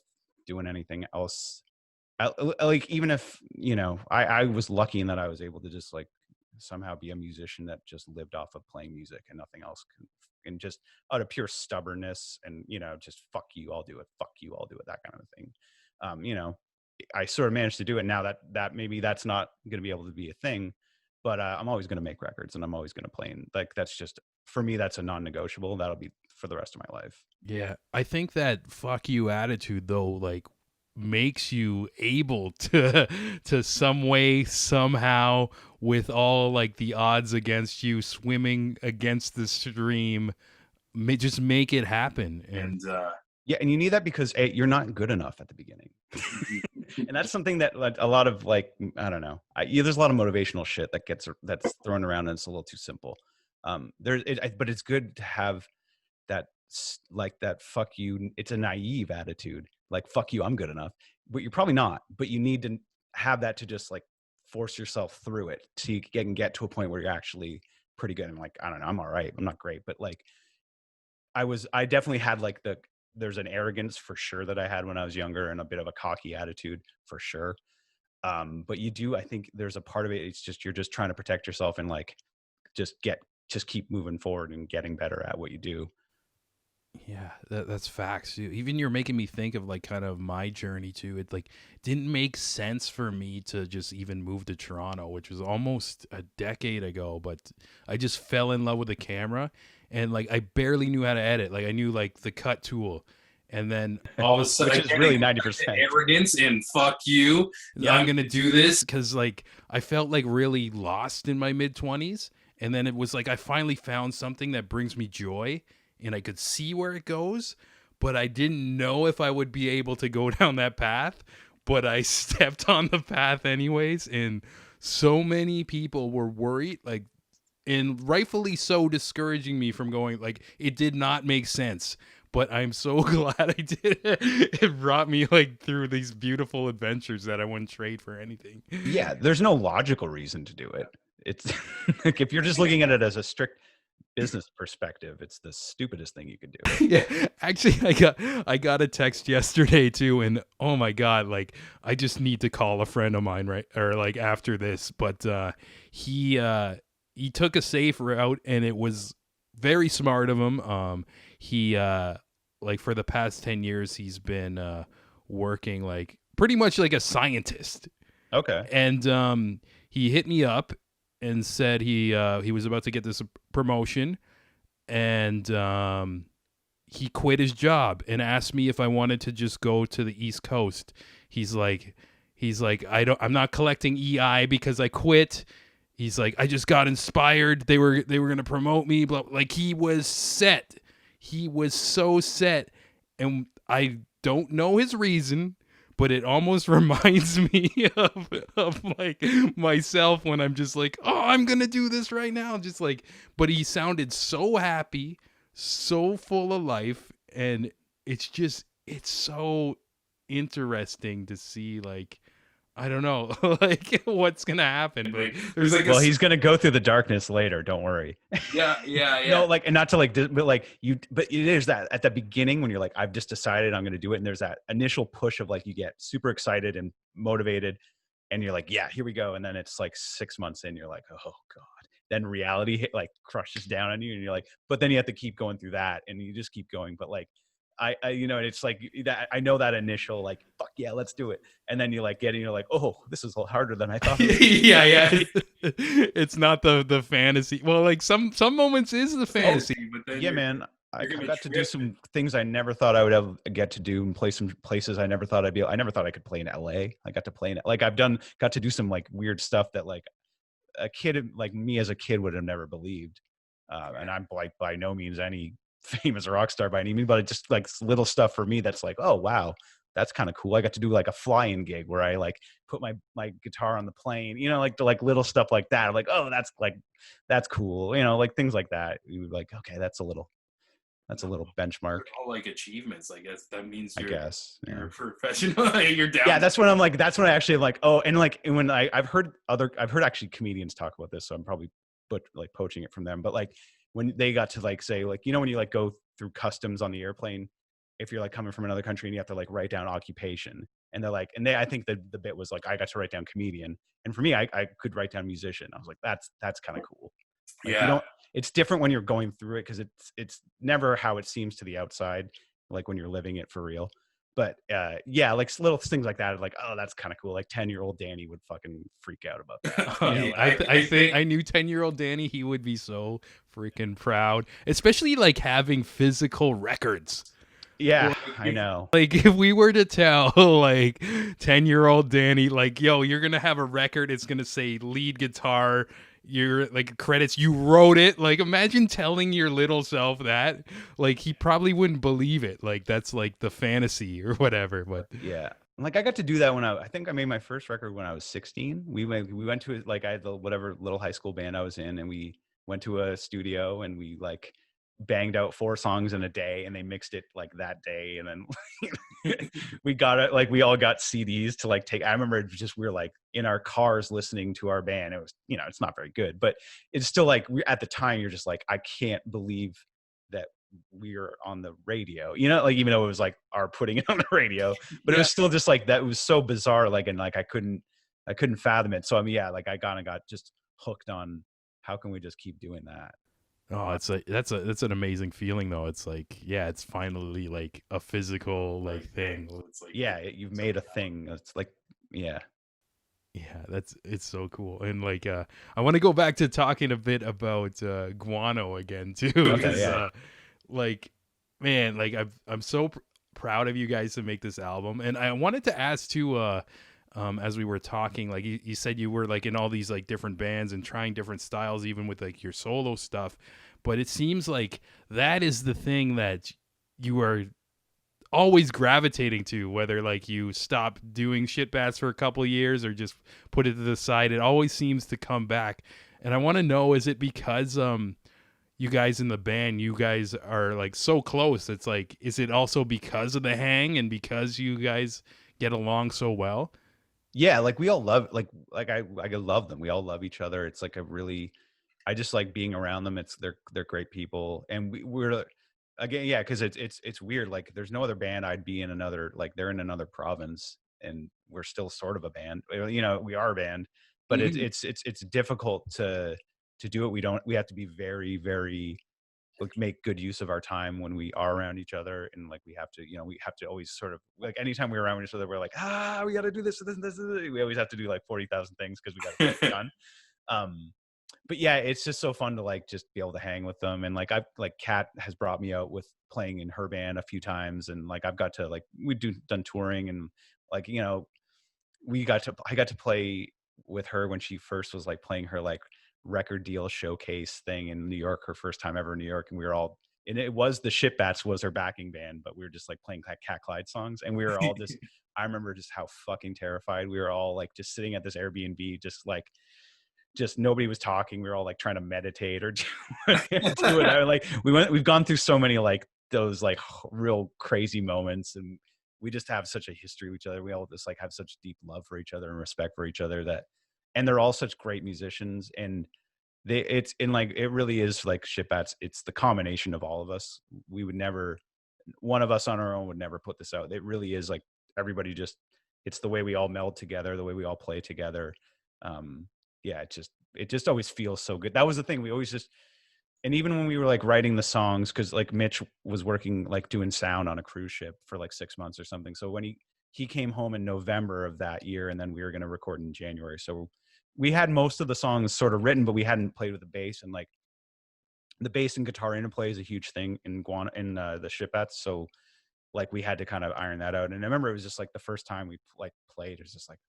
doing anything else. Like, even if, I was lucky in that I was able to just like somehow be a musician that just lived off of playing music and nothing else, and just out of pure stubbornness, and, just fuck you, I'll do it. Fuck you, I'll do it. That kind of thing. I sort of managed to do it. Now that maybe that's not going to be able to be a thing, but I'm always going to make records, and I'm always going to play. And like, that's just, for me, that's a non-negotiable. That'll be for the rest of my life. Yeah, I think that fuck you attitude though, like makes you able to some way somehow, with all like the odds against you, swimming against the stream, just make it happen. And yeah, and you need that because you're not good enough at the beginning. And that's something that like a lot of, like, I don't know, there's a lot of motivational shit that's thrown around, and it's a little too simple. But it's good to have that, like, that fuck you, it's a naive attitude, like, fuck you, I'm good enough, but you're probably not. But you need to have that to just like force yourself through it, so you can get to a point where you're actually pretty good. And like, I don't know, I'm all right, I'm not great, but like, I definitely had like there's an arrogance for sure that I had when I was younger, and a bit of a cocky attitude for sure. But you do, I think there's a part of it, it's just, you're just trying to protect yourself and like, just keep moving forward and getting better at what you do. Yeah, that's facts. Even you're making me think of like kind of my journey too. It like didn't make sense for me to just even move to Toronto, which was almost a decade ago, but I just fell in love with the camera and like I barely knew how to edit. Like I knew like the cut tool. And then all of a sudden, which is really 90% arrogance and fuck you. Yeah, I'm gonna do this because like I felt like really lost in my mid-20s, and then it was like I finally found something that brings me joy, and I could see where it goes, but I didn't know if I would be able to go down that path. But I stepped on the path anyways, and so many people were worried, like, and rightfully so, discouraging me from going. Like, it did not make sense. But I'm so glad I did it. It brought me like through these beautiful adventures that I wouldn't trade for anything. Yeah, there's no logical reason to do it. It's like if you're just looking at it as a strict business perspective, it's the stupidest thing you could do. Yeah, actually, I got a text yesterday too, and oh my god, like I just need to call a friend of mine right or like after this, but he took a safe route, and it was very smart of him. He like for the past 10 years he's been working like pretty much like a scientist. Okay. And he hit me up and said he was about to get this promotion, and he quit his job and asked me if I wanted to just go to the East Coast. He's like I'm not collecting EI because I quit. He's like, I just got inspired. They were going to promote me. Blah. Like he was set. He was so set. And I don't know his reason, but it almost reminds me of like myself when I'm just like, oh, I'm going to do this right now. Just like, but he sounded so happy, so full of life. And it's so interesting to see like, I don't know, like what's gonna happen. But there's like, well, he's gonna go through the darkness later. Don't worry. Yeah. No, like, and not to like, but like you, but there's that at the beginning when you're like, I've just decided I'm gonna do it, and there's that initial push of like, you get super excited and motivated, and you're like, yeah, here we go, and then it's like 6 months in, you're like, oh god. Then reality like crushes down on you, and you're like, but then you have to keep going through that, and you just keep going. But like, I you know, it's like that. I know that initial like, fuck yeah, let's do it. And then you like get in, you're like, oh, this is a little harder than I thought. Yeah. It's not the fantasy. Well, like some moments is the fantasy, but then yeah, man. I got to do some things I never thought I would ever get to do, and play some places I never thought I'd be. I never thought I could play in LA. I got to play in it. Like got to do some like weird stuff that like a kid like me as a kid would have never believed. And I'm like by no means any famous rock star by any means, but it just like little stuff for me that's like, oh wow, that's kind of cool. I got to do like a fly-in gig where I like put my guitar on the plane, you know, like the like little stuff like that. I'm like, oh, that's cool, you know, like things like that. You would like, okay, that's a little benchmark. All like achievements, I guess. That means you're a professional. You're down. Yeah, that's when I actually am like, oh, and like when I've heard actually comedians talk about this, so I'm probably like poaching it from them, but like when they got to like say like, you know, when you like go through customs on the airplane, if you're like coming from another country and you have to like write down occupation, and they're like, and I think the bit was like, I got to write down comedian, and for me, I could write down musician. I was like, that's kind of cool. Like, yeah, it's different when you're going through it, because it's never how it seems to the outside, like when you're living it for real. But yeah, like little things like that, like, oh, that's kind of cool. Like 10-year-old Danny would fucking freak out about that. I think I knew 10-year-old Danny. He would be so freaking proud, especially like having physical records. Yeah, I know. Like if we were to tell like 10-year-old Danny, like, yo, you're gonna have a record. It's gonna say lead guitar. Your like credits, you wrote it. Like imagine telling your little self that. Like he probably wouldn't believe it. Like that's like the fantasy or whatever. But yeah, like I got to do that when I think I made my first record when I was 16. We went to like I had the whatever little high school band I was in, and we went to a studio and we like banged out 4 songs in a day, and they mixed it like that day, and then we got it, like we all got CDs to like take. I remember just we were like in our cars listening to our band. It was, you know, it's not very good, but it's still like at the time you're just like, I can't believe that we're on the radio, you know, like even though it was like our putting it on the radio, but it was still just like that. It was so bizarre, like, and like I couldn't I couldn't fathom it. So I mean, yeah, like I kind of got just hooked on how can we just keep doing that. Oh, it's like that's an amazing feeling though. It's like, yeah, it's finally like a physical like thing. It's like, yeah, you've made a thing. It's like, yeah. Yeah, it's so cool. And like I want to go back to talking a bit about Guano again too. Okay, yeah. Like, man, like I'm so proud of you guys to make this album. And I wanted to ask too as we were talking, like you said you were like in all these like different bands and trying different styles even with like your solo stuff, but it seems like that is the thing that you are always gravitating to, whether like you stop doing Shitbats for a couple of years or just put it to the side. It always seems to come back. And I want to know, is it because you guys in the band, you guys are like so close, it's like, is it also because of the hang and because you guys get along so well? Yeah, like we all love I love them. We all love each other. It's like a really, I just like being around them. They're great people. And we're again, yeah, because it's weird. Like there's no other band I'd be in another, like they're in another province and we're still sort of a band. You know, we are a band, but it's difficult to do it. We have to be very, very like make good use of our time when we are around each other. And like we have to always sort of like anytime we're around each other, we're like, we got to do this, this. We always have to do like 40,000 things because we got to get it done. But yeah, it's just so fun to like just be able to hang with them. And like Kat has brought me out with playing in her band a few times, and like I've got to like done touring, and like I got to play with her when she first was like playing her like record deal showcase thing in New York, her first time ever in New York, and we were all, and it was the Shitbats was her backing band, but we were just like playing Cat Clyde songs, and we were all just I remember just how fucking terrified we were all, like just sitting at this Airbnb, just nobody was talking. We were all like trying to meditate or do it. Like we've gone through so many like those like real crazy moments, and we just have such a history with each other. We all just like have such deep love for each other and respect for each other and they're all such great musicians, and it really is like Shitbats. It's the combination of all of us. We would never, one of us on our own would never put this out. It really is like everybody just, it's the way we all meld together, the way we all play together. Yeah, it just always feels so good. That was the thing. We always just, and even when we were like writing the songs, because like Mitch was working like doing sound on a cruise ship for like 6 months or something. So when he came home in November of that year, and then we were going to record in January. So we had most of the songs sort of written, but we hadn't played with the bass, and like the bass and guitar interplay is a huge thing in the Shitbats. So like we had to kind of iron that out. And I remember it was just like the first time we like played, it was just like,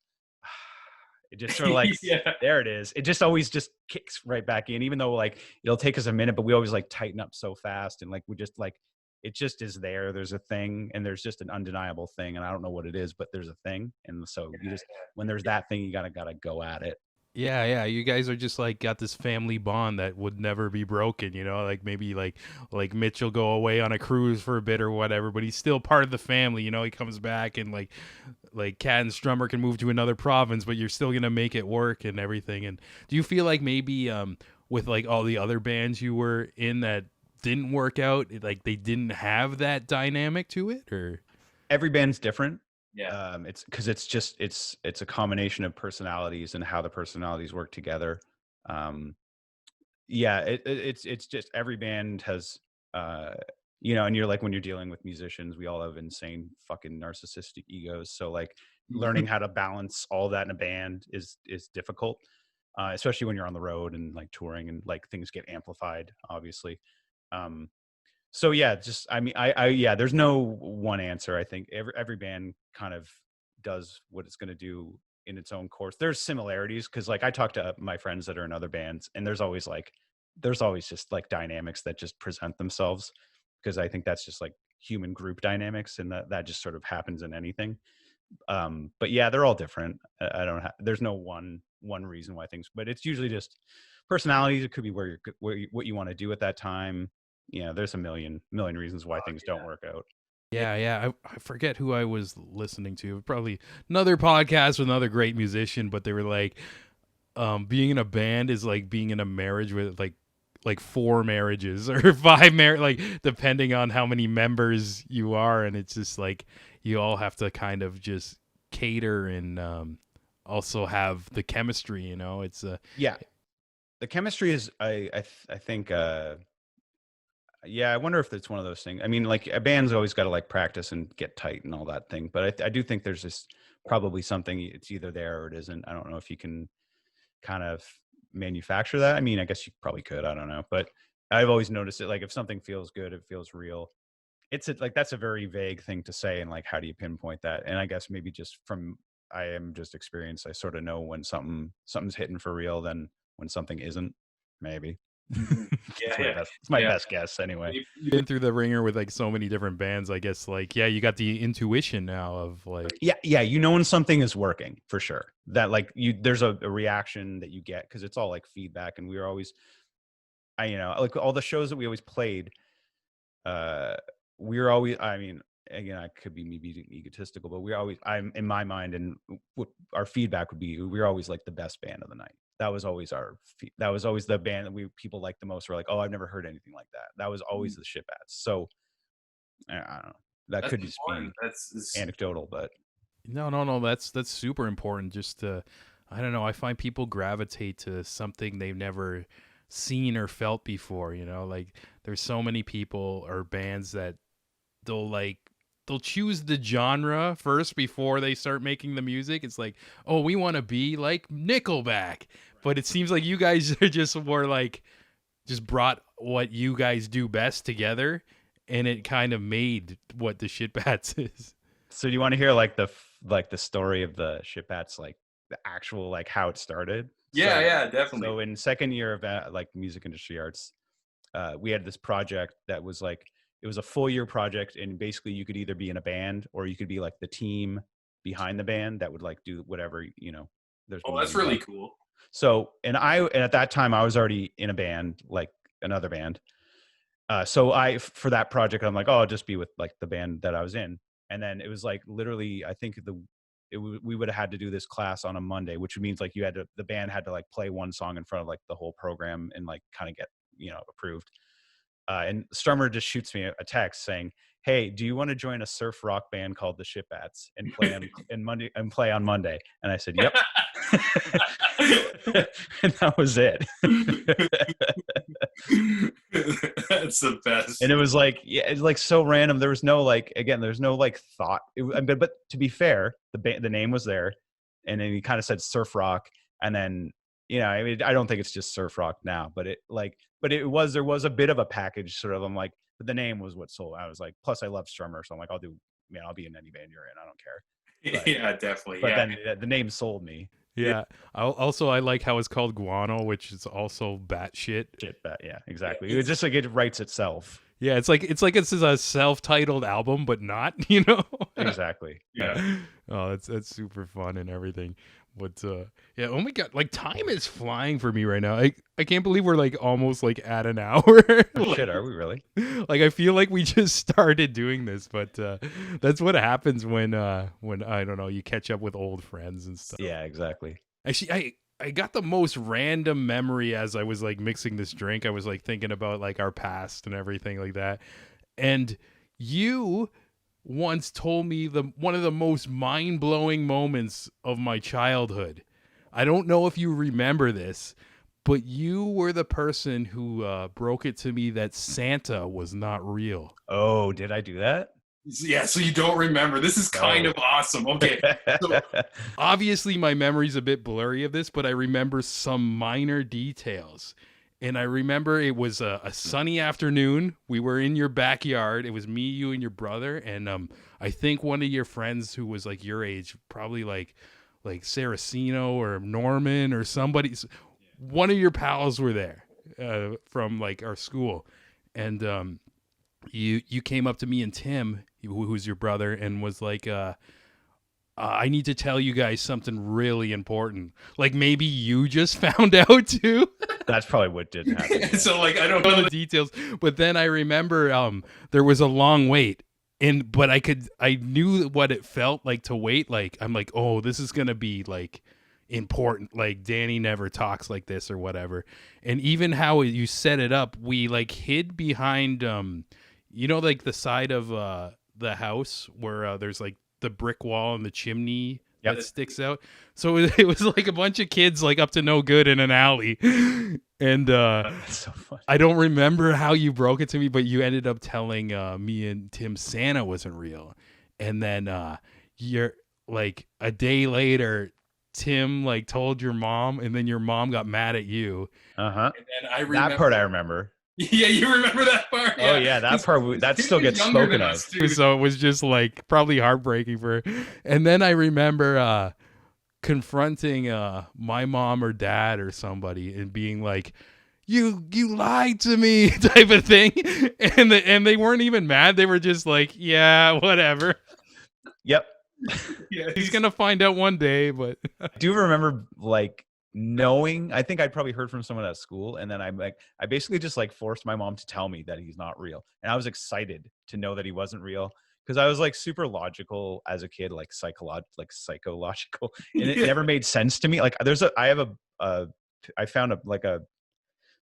it just sort of like, there it is. It just always just kicks right back in, even though like it'll take us a minute, but we always like tighten up so fast. And like, we just like, it just is there. There's a thing, and there's just an undeniable thing. And I don't know what it is, but there's a thing. And so you just, when there's that thing, you gotta go at it. Yeah, you guys are just like got this family bond that would never be broken, you know, like maybe like Mitch will go away on a cruise for a bit or whatever, but he's still part of the family, you know. He comes back, and like Cat and Strummer can move to another province, but you're still gonna make it work and everything. And do you feel like maybe with like all the other bands you were in that didn't work out, like they didn't have that dynamic to it? Or every band's different. Yeah. It's because it's a combination of personalities and how the personalities work together. Yeah, it's just every band has, you know, and you're like, when you're dealing with musicians, we all have insane fucking narcissistic egos. So like learning how to balance all that in a band is difficult, especially when you're on the road and like touring, and like things get amplified, obviously. So yeah, just, I mean, yeah, there's no one answer. I think every band kind of does what it's going to do in its own course. There's similarities, because like I talk to my friends that are in other bands, and there's always just like dynamics that just present themselves, because I think that's just like human group dynamics, and that just sort of happens in anything. But yeah, they're all different. There's no one reason why things, but it's usually just personalities. It could be what you want to do at that time. Yeah, there's a million reasons why things don't work out. Yeah. I forget who I was listening to. Probably another podcast with another great musician, but they were like, being in a band is like being in a marriage with like 4 marriages or 5 like depending on how many members you are, and it's just like you all have to kind of just cater and also have the chemistry, you know. It's yeah, the chemistry is I think yeah, I wonder if it's one of those things. I mean, like a band's always got to like practice and get tight and all that thing, but I do think there's this probably something, it's either there or it isn't. I don't know if you can kind of manufacture that. I mean, I guess you probably could, I don't know, but I've always noticed it, like if something feels good, it feels real. Like that's a very vague thing to say, and like how do you pinpoint that? And I guess maybe just from I am just experienced, I sort of know when something's hitting for real than when something isn't, maybe. Yeah, it's my best guess anyway. You've been through the ringer with like so many different bands, I guess. Like, yeah, you got the intuition now of like, yeah, you know when something is working for sure. That like there's a reaction that you get because it's all like feedback, and we were always, like all the shows that we always played, we were always. I mean, again, I could be me being egotistical, but I'm in my mind, and what our feedback would be, we were always like the best band of the night. That was always the band that people liked the most. We're like, oh, I've never heard anything like that. That was always the Shitbats. So I don't know. That's could just important. Be anecdotal, but no. That's super important. Just to, I don't know. I find people gravitate to something they've never seen or felt before. You know, like there's so many people or bands that they'll choose the genre first before they start making the music. It's like, oh, we want to be like Nickelback. But it seems like you guys are just more like, just brought what you guys do best together, and it kind of made what the Shitbats is. So do you want to hear like the story of the Shitbats, like the actual, like how it started? Yeah, definitely. So in second year of like music industry arts, we had this project that was like, it was a full year project, and basically you could either be in a band or you could be like the team behind the band that would like do whatever, that's really cool. So, and at that time I was already in a band, like another band. So for that project, I'm like, oh, I'll just be with like the band that I was in. And then it was like, literally, I think we would have had to do this class on a Monday, which means like the band had to like play one song in front of like the whole program and like kind of get, approved. And Strummer just shoots me a text saying, hey, do you want to join a surf rock band called the Shitbats and play on Monday? And I said, yep. And that was it. That's the best. And it was like, yeah, it's like so random. There was no like, again, there's no like thought. But to be fair, the name was there, and then he kind of said surf rock, and then I mean, I don't think it's just surf rock now, but there was a bit of a package sort of. I'm like, but the name was what sold. I was like, plus I love Strummer, so I'm like, I'll be in any band you're in. I don't care. But, yeah, definitely. But then the name sold me. Yeah. I like how it's called Guano, which is also batshit. Shitbat, yeah, exactly. It's just like it writes itself. Yeah, it's like it's a self-titled album, but not, Exactly. Yeah. Oh, that's super fun and everything. But yeah, oh my God, like time is flying for me right now. I can't believe we're like almost like at an hour. Oh, shit, are we really? Like I feel like we just started doing this, but that's what happens when I don't know, you catch up with old friends and stuff. Yeah, exactly. Actually, I got the most random memory as I was like mixing this drink. I was like thinking about like our past and everything like that. And you once told me one of the most mind-blowing moments of my childhood. I don't know if you remember this, but you were the person who broke it to me that Santa was not real. Oh, did I do that? Yeah, so you don't remember. This is kind of awesome. Okay. So, obviously, my memory's a bit blurry of this, but I remember some minor details. And I remember it was a sunny afternoon. We were in your backyard. It was me, you, and your brother. And I think one of your friends who was like your age, probably like Saraceno or Norman or somebody, one of your pals were there from like our school. And you came up to me and Tim, who's your brother, and was like, I need to tell you guys something really important. Like maybe you just found out too. That's probably what did happen. Yeah. So like I don't know the details, but then I remember there was a long wait, but I knew what it felt like to wait. Like I'm like, oh, this is gonna be like important. Like Danny never talks like this or whatever. And even how you set it up, we like hid behind like the side of the house where there's like the brick wall and the chimney that sticks out. So it was like a bunch of kids like up to no good in an alley. And That's so funny. I don't remember how you broke it to me, but you ended up telling me and Tim Santa wasn't real. And then you're like a day later, Tim like told your mom, and then your mom got mad at you. And then that part I remember. Yeah, you remember that part? Yeah. Oh yeah, that part that still gets spoken of. So it was just like probably heartbreaking for her. And then I remember confronting my mom or dad or somebody and being like, you lied to me type of thing. And they weren't even mad. They were just like, yeah, whatever. Yep. Yeah, he's gonna find out one day. But I do remember like knowing, I think I'd probably heard from someone at school, and then I basically just like forced my mom to tell me that he's not real, and I was excited to know that he wasn't real because I was like super logical as a kid, like psychological, and it never made sense to me. Like I found a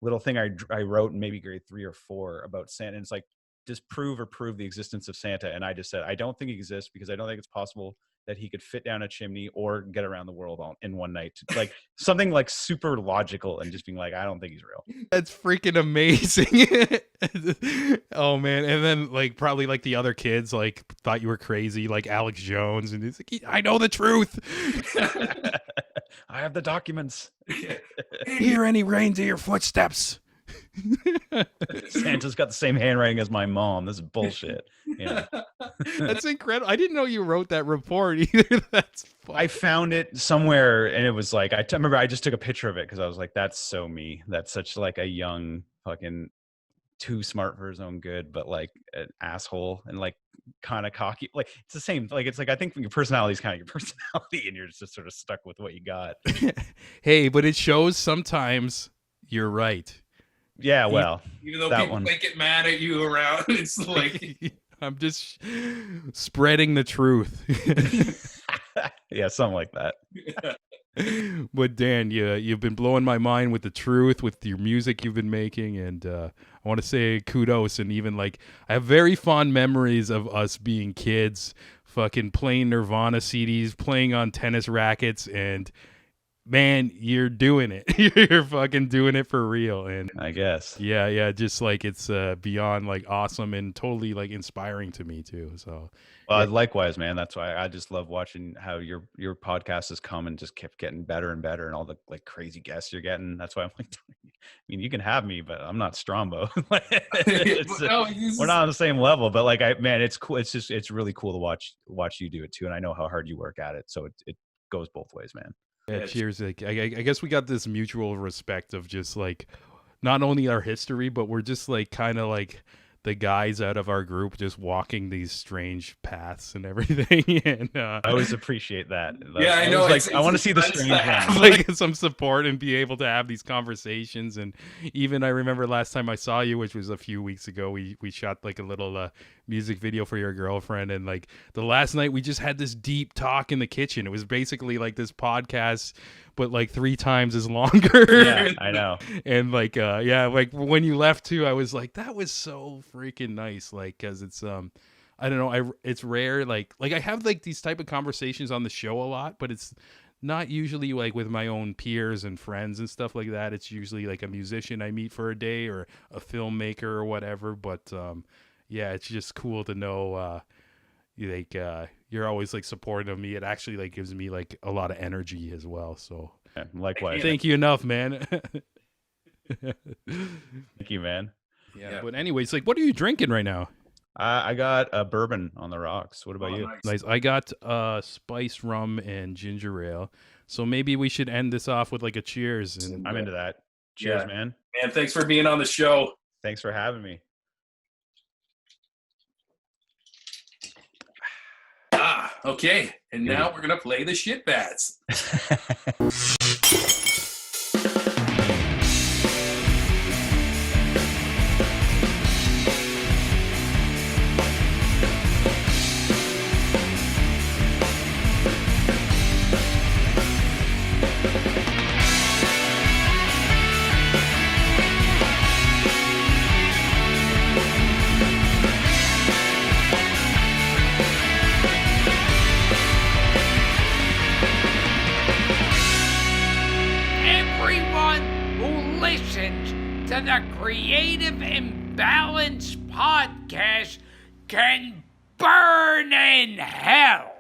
little thing I wrote in maybe grade 3 or 4 about Santa, and it's like disprove or prove the existence of Santa, and I just said I don't think he exists because I don't think it's possible that he could fit down a chimney or get around the world in one night. Like something like super logical, and just being like, I don't think he's real. That's freaking amazing. Oh man. And then like probably like the other kids like thought you were crazy, like Alex Jones, and he's like, I know the truth. I have the documents. Hear any reindeer footsteps. Santa's got the same handwriting as my mom. This is bullshit. Yeah. That's incredible. I didn't know you wrote that report either. That's funny. I found it somewhere, and it was like I remember I just took a picture of it because I was like, that's so me. That's such like a young fucking too smart for his own good, but like an asshole and like kind of cocky. Like it's the same. Like it's like I think your personality is kind of your personality, and you're just sort of stuck with what you got. Hey, but it shows sometimes you're right. Yeah, well, even though people might get mad at you around, it's like I'm just spreading the truth. Yeah, something like that. But Dan, you've been blowing my mind with the truth, with your music you've been making, and I want to say kudos. And even like I have very fond memories of us being kids, fucking playing Nirvana CDs, playing on tennis rackets, and man, you're doing it. You're fucking doing it for real. And I guess. Yeah. Just like it's beyond like awesome and totally like inspiring to me too. So likewise, man. That's why I just love watching how your podcast has come and just kept getting better and better, and all the like crazy guests you're getting. That's why I'm like, I mean, you can have me, but I'm not Strombo. We're not on the same level, but like it's cool. It's really cool to watch you do it too. And I know how hard you work at it. So it goes both ways, man. Yeah, cheers. Like, I guess we got this mutual respect of just like not only our history, but we're just like kind of like the guys out of our group just walking these strange paths and everything. And I always appreciate that. Yeah, I know. I want to see the strange ones. Like some support and be able to have these conversations. And even I remember last time I saw you, which was a few weeks ago, we shot like a little music video for your girlfriend. And like the last night we just had this deep talk in the kitchen. It was basically like this podcast, but like 3 times as longer. Yeah, I know. And like like when you left too, I was like, that was so freaking nice. Like, cause it's I don't know, it's rare. Like I have like these type of conversations on the show a lot, but it's not usually like with my own peers and friends and stuff like that. It's usually like a musician I meet for a day or a filmmaker or whatever. But yeah, it's just cool to know like you're always like supportive of me. It actually like gives me like a lot of energy as well. So yeah, likewise. Thank you enough, man. Thank you, man. Yeah. But anyways, like, what are you drinking right now? I got a bourbon on the rocks. What about you? Nice. I got spiced rum and ginger ale. So maybe we should end this off with like a cheers. And I'm into that. Cheers, man. Man, thanks for being on the show. Thanks for having me. Okay. And now we're gonna play the Shitbats. Creative Imbalance podcast can burn in hell.